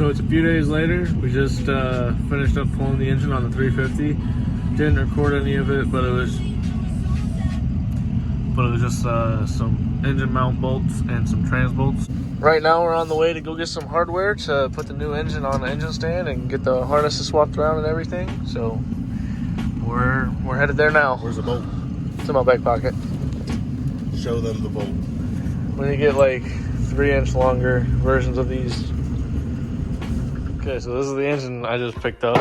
So it's a few days later. We just finished up pulling the engine on the 350. Didn't record any of it, but it was just some engine mount bolts and some trans bolts. Right now we're on the way to go get some hardware to put the new engine on the engine stand and get the harnesses swapped around and everything. So we're headed there now. Where's the bolt? It's in my back pocket. Show them the bolt. When you get like 3-inch longer versions of these. Okay, so this is the engine I just picked up.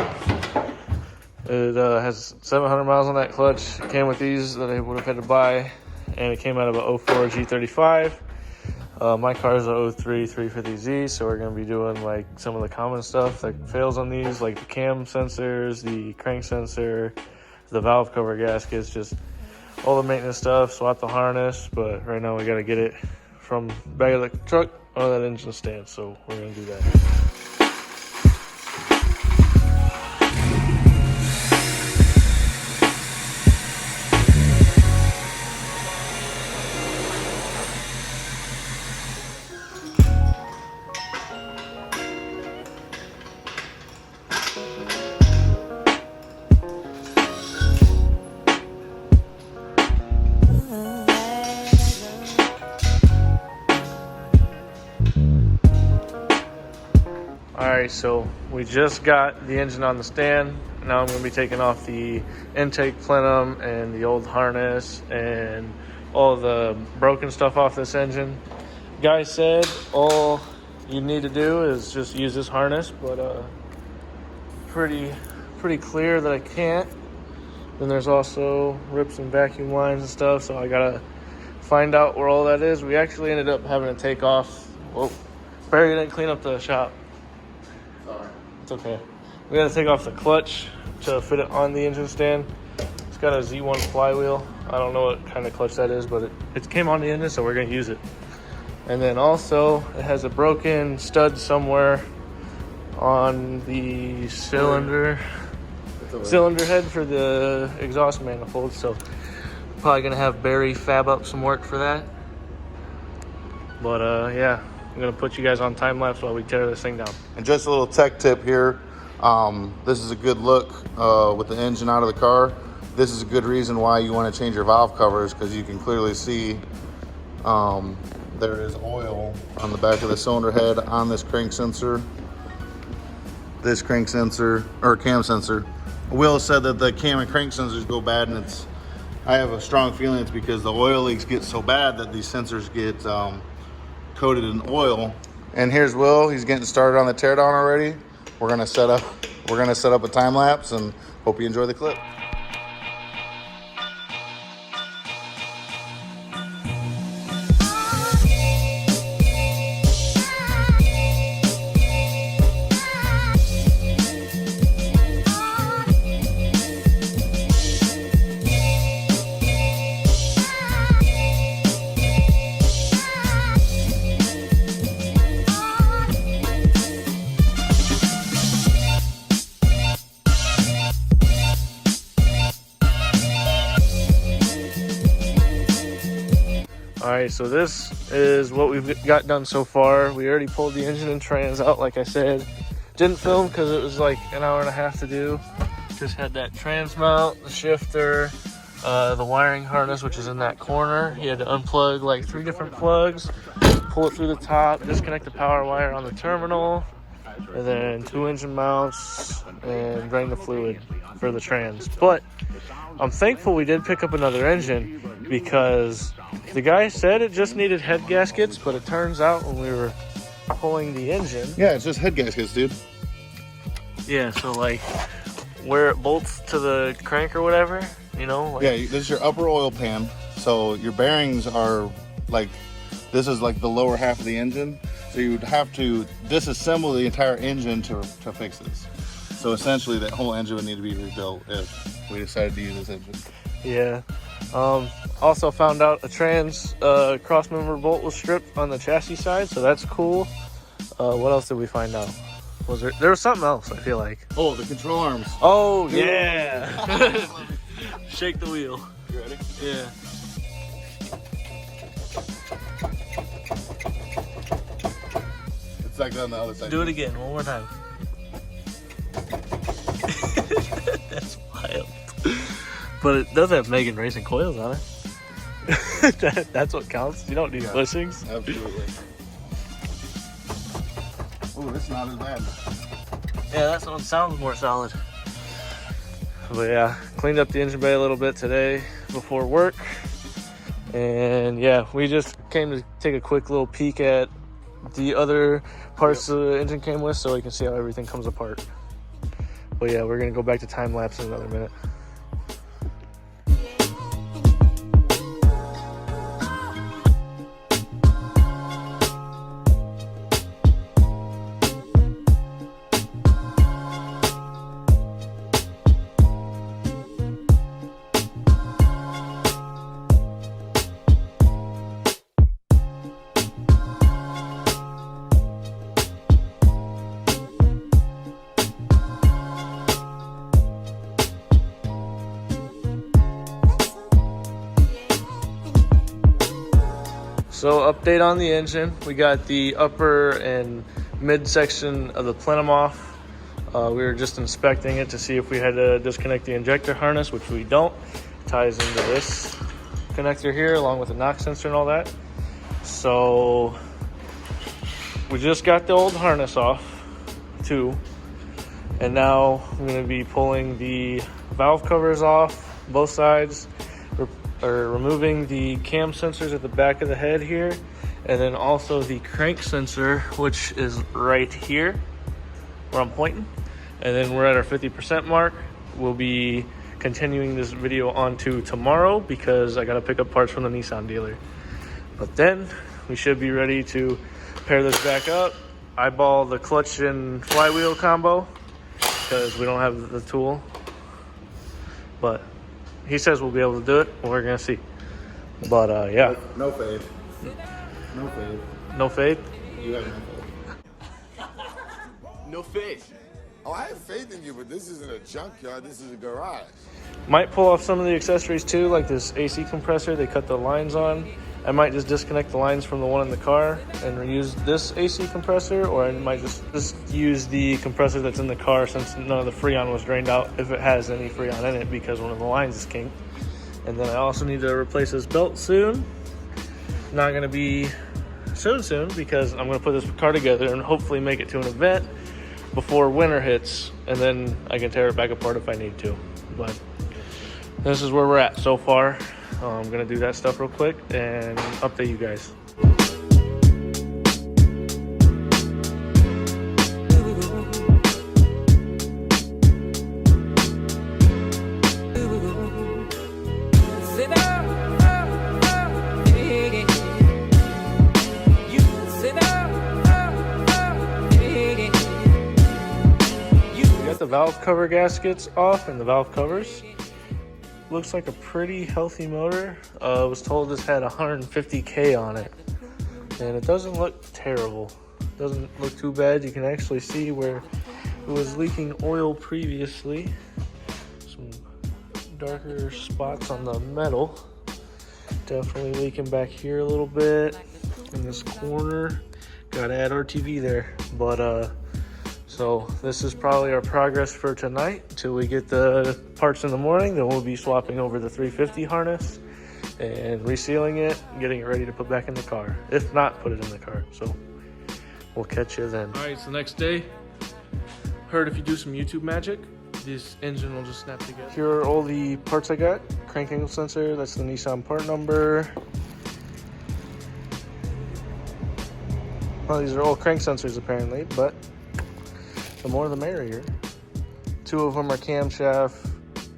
It has 700 miles on that clutch. It came with these that I would have had to buy, and it came out of a 04 G35. My car is a 03 350Z, so we're going to be doing like some of the common stuff that fails on these, like the cam sensors, the crank sensor, the valve cover gaskets, just all the maintenance stuff, swap the harness. But right now we got to get it from the back of the truck on that engine stand, so we're going to do that. Alright, so we just got the engine on the stand. Now I'm going to be taking off the intake plenum and the old harness and all the broken stuff off this engine. Guy said all you need to do is just use this harness, but pretty clear that I can't. Then there's also rips and vacuum lines and stuff, so I gotta find out where all that is. We actually ended up having to take off. Whoa, Barry didn't clean up the shop. It's okay. We got to take off the clutch to fit it on the engine stand. It's got a Z1 flywheel. I don't know what kind of clutch that is, but it came on the engine, so we're going to use it. And then also, it has a broken stud somewhere on the cylinder head for the exhaust manifold. So probably going to have Barry fab up some work for that. But yeah. I'm going to put you guys on time lapse while we tear this thing down. And just a little tech tip here. This is a good look with the engine out of the car. This is a good reason why you want to change your valve covers, because you can clearly see there is oil on the back of the cylinder head on this crank sensor. This crank sensor, or cam sensor. Will said that the cam and crank sensors go bad, and I have a strong feeling it's because the oil leaks get so bad that these sensors get coated in oil. And here's Will. He's getting started on the teardown already. We're gonna set up a time lapse and hope you enjoy the clip. Alright, so this is what we've got done so far. We already pulled the engine and trans out, like I said. Didn't film because it was like an hour and a half to do. Just had that trans mount, the shifter, the wiring harness, which is in that corner. He had to unplug like 3 different plugs, pull it through the top, disconnect the power wire on the terminal, and then 2 engine mounts, and drain the fluid for the trans. But I'm thankful we did pick up another engine, because the guy said it just needed head gaskets, but it turns out when we were pulling the engine... Yeah, it's just head gaskets, dude. Yeah, so like where it bolts to the crank or whatever, you know? Like, yeah, this is your upper oil pan. So your bearings are like, this is like the lower half of the engine. So you'd have to disassemble the entire engine to fix this. So essentially that whole engine would need to be rebuilt if we decided to use this engine. Yeah. Also found out a trans cross member bolt was stripped on the chassis side, so that's cool. What else did we find out? There was something else, I feel like. Oh, the control arms. Oh, yeah. Shake the wheel. You ready? Yeah. It's like that on the other side. Do it again, one more time. That's wild. But it does have Megan Racing coils on it. That's what counts. You don't need bushings. Absolutely. Oh, that's not as bad. Yeah, that one sounds more solid. But yeah, cleaned up the engine bay a little bit today before work. And yeah, we just came to take a quick little peek at the other parts the engine came with so we can see how everything comes apart. But yeah, we're gonna go back to time lapse in another minute. So update on the engine. We got the upper and mid section of the plenum off. We were just inspecting it to see if we had to disconnect the injector harness, which we don't. It ties into this connector here along with the knock sensor and all that. So we just got the old harness off too. And now I'm gonna be pulling the valve covers off both sides, or removing the cam sensors at the back of the head here, and then also the crank sensor, which is right here where I'm pointing. And then we're at our 50% mark. We'll be continuing this video on to tomorrow because I gotta pick up parts from the Nissan dealer. But then we should be ready to pair this back up, eyeball the clutch and flywheel combo because we don't have the tool. But he says we'll be able to do it. We're gonna see. But yeah. No faith. No faith. No faith? You have no faith. No faith. Oh, I have faith in you, but this isn't a junkyard. This is a garage. Might pull off some of the accessories too, like this AC compressor they cut the lines on. I might just disconnect the lines from the one in the car and reuse this AC compressor, or I might just use the compressor that's in the car since none of the Freon was drained out, if it has any Freon in it, because one of the lines is kinked. And then I also need to replace this belt soon. Not gonna be soon because I'm gonna put this car together and hopefully make it to an event before winter hits, and then I can tear it back apart if I need to. But this is where we're at so far. I'm gonna do that stuff real quick and update you guys. We got the valve cover gaskets off and the valve covers. Looks like a pretty healthy motor. I was told this had 150K on it, and it doesn't look terrible. It doesn't look too bad. You can actually see where it was leaking oil previously. Some darker spots on the metal. Definitely leaking back here a little bit in this corner. Gotta add RTV there, but so this is probably our progress for tonight until we get the parts in the morning. Then we'll be swapping over the 350 harness and resealing it, getting it ready to put back in the car. If not, put it in the car. So we'll catch you then. All right, it's the next day. Heard if you do some YouTube magic, this engine will just snap together. Here are all the parts I got. Crank angle sensor, that's the Nissan part number. Well, these are all crank sensors apparently, but the more the merrier. Two of them are camshaft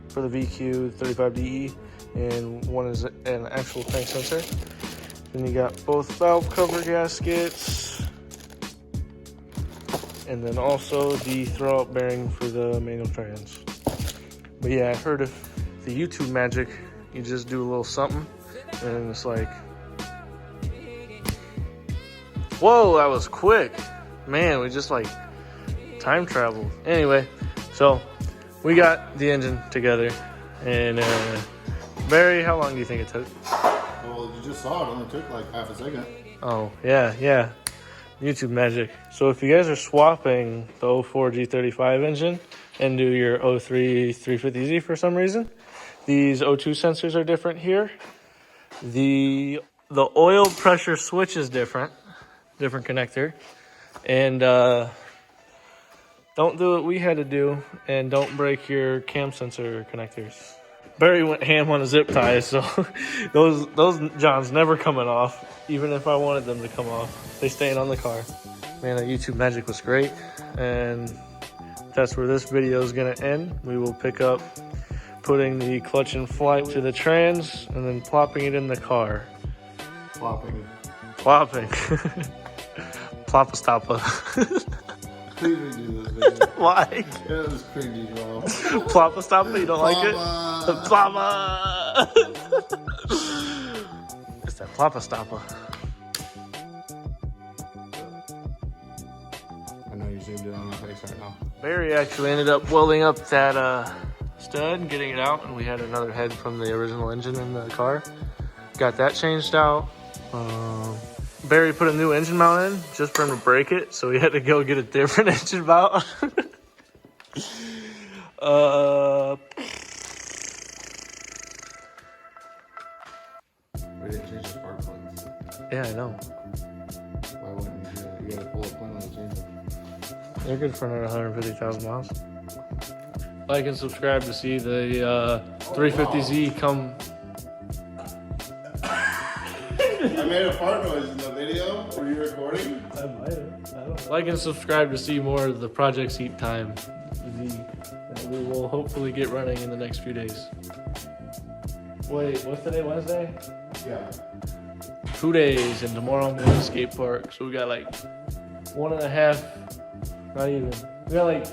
for the VQ 35DE, and one is an actual crank sensor. Then you got both valve cover gaskets, and then also the throwout bearing for the manual trans. But yeah, I heard if the YouTube magic, you just do a little something, and it's like, whoa, that was quick. Man, we just like time traveled. Anyway, so we got the engine together, and Barry, how long do you think it took? Well, you just saw it only took like half a second. Oh, yeah. YouTube magic. So if you guys are swapping the 04 G35 engine into your 03 350Z for some reason, these O2 sensors are different here. The oil pressure switch is different connector. And don't do what we had to do, and don't break your cam sensor connectors. Barry went ham on a zip tie, so those Johns never coming off, even if I wanted them to come off. They staying on the car. Man, that YouTube magic was great, and that's where this video is gonna end. We will pick up putting the clutch in flight to the trans, and then plopping it in the car. Flopping. Plopping. Ploppa-stoppa. Please redo this video. Why? Yeah, it was cringy, bro. Ploppa-stoppa, you don't like it? Ploppa! It's that Ploppa-stoppa. I know you zoomed in on my face right now. Barry actually ended up welding up that stud, getting it out, and we had another head from the original engine in the car. Got that changed out. Barry put a new engine mount in just for him to break it, so we had to go get a different engine mount. We didn't change the spark plugs. Yeah, I know. Why wouldn't you do that? You gotta pull up plan and change them. They're good for another 150,000 miles. Like and subscribe to see the 350Z come. I made a fart noise in the video. Were you recording? I might have. Like and subscribe to see more of the Project Seat Time Z that we will hopefully get running in the next few days. Wait, what's today? Wednesday? Yeah. 2 days, and tomorrow I'm going to skate park. So we got like 1.5, not even. We got like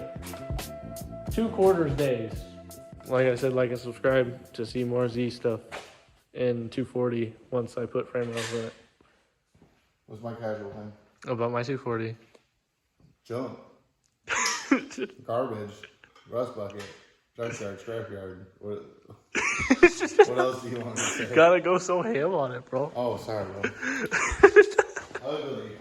2/4 days. Like I said, like and subscribe to see more Z stuff in 240 once I put frame rails in it. What's my casual thing? About my 240. Junk. Garbage. Rust bucket. Junkyard. Scrapyard. What else do you want to say? Gotta go so ham on it, bro. Oh, sorry, bro. Ugly.